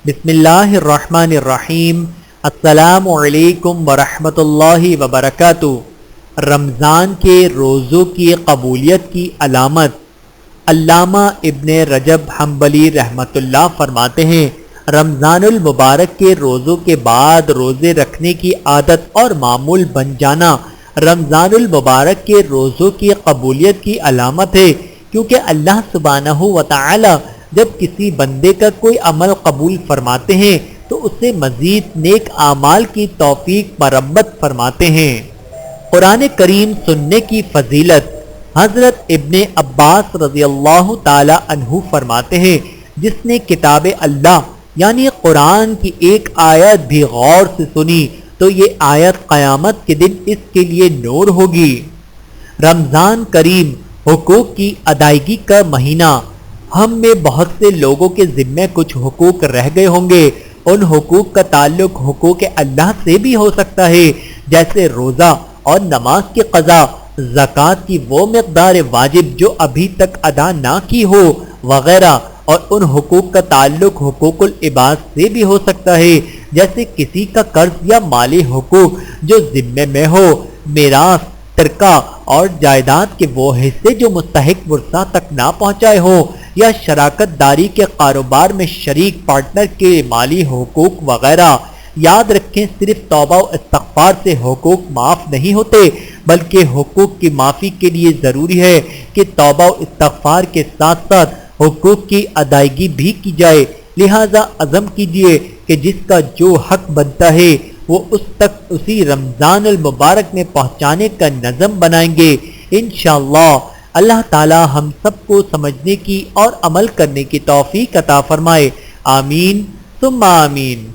بسم اللہ الرحمن الرحیم۔ السلام علیکم ورحمۃ اللہ وبرکاتہ۔ رمضان کے روزوں کی قبولیت کی علامت۔ علامہ ابن رجب حنبلی رحمۃ اللہ فرماتے ہیں، رمضان المبارک کے روزوں کے بعد روزے رکھنے کی عادت اور معمول بن جانا رمضان المبارک کے روزوں کی قبولیت کی علامت ہے، کیونکہ اللہ سبحانہ و تعالی جب کسی بندے کا کوئی عمل قبول فرماتے ہیں تو اسے مزید نیک اعمال کی توفیق مربت فرماتے ہیں۔ قرآن کریم سننے کی فضیلت۔ حضرت ابن عباس رضی اللہ تعالی عنہ فرماتے ہیں، جس نے کتاب اللہ یعنی قرآن کی ایک آیت بھی غور سے سنی تو یہ آیت قیامت کے دن اس کے لیے نور ہوگی۔ رمضان کریم حقوق کی ادائیگی کا مہینہ۔ ہم میں بہت سے لوگوں کے ذمے کچھ حقوق رہ گئے ہوں گے۔ ان حقوق کا تعلق حقوق اللہ سے بھی ہو سکتا ہے، جیسے روزہ اور نماز کی قضا، زکوٰۃ کی وہ مقدار واجب جو ابھی تک ادا نہ کی ہو وغیرہ، اور ان حقوق کا تعلق حقوق العباد سے بھی ہو سکتا ہے، جیسے کسی کا قرض یا مالی حقوق جو ذمے میں ہو، میراث، ترکہ اور جائیداد کے وہ حصے جو مستحق ورثہ تک نہ پہنچائے ہوں، یا شراکت داری کے کاروبار میں شریک پارٹنر کے مالی حقوق وغیرہ۔ یاد رکھیں، صرف توبہ و استغفار سے حقوق معاف نہیں ہوتے، بلکہ حقوق کی معافی کے لیے ضروری ہے کہ توبہ و استغفار کے ساتھ ساتھ حقوق کی ادائیگی بھی کی جائے۔ لہذا عزم کیجئے کہ جس کا جو حق بنتا ہے وہ اس تک اسی رمضان المبارک میں پہنچانے کا نظم بنائیں گے انشاءاللہ۔ اللہ تعالی ہم سب کو سمجھنے کی اور عمل کرنے کی توفیق عطا فرمائے، آمین ثم آمین۔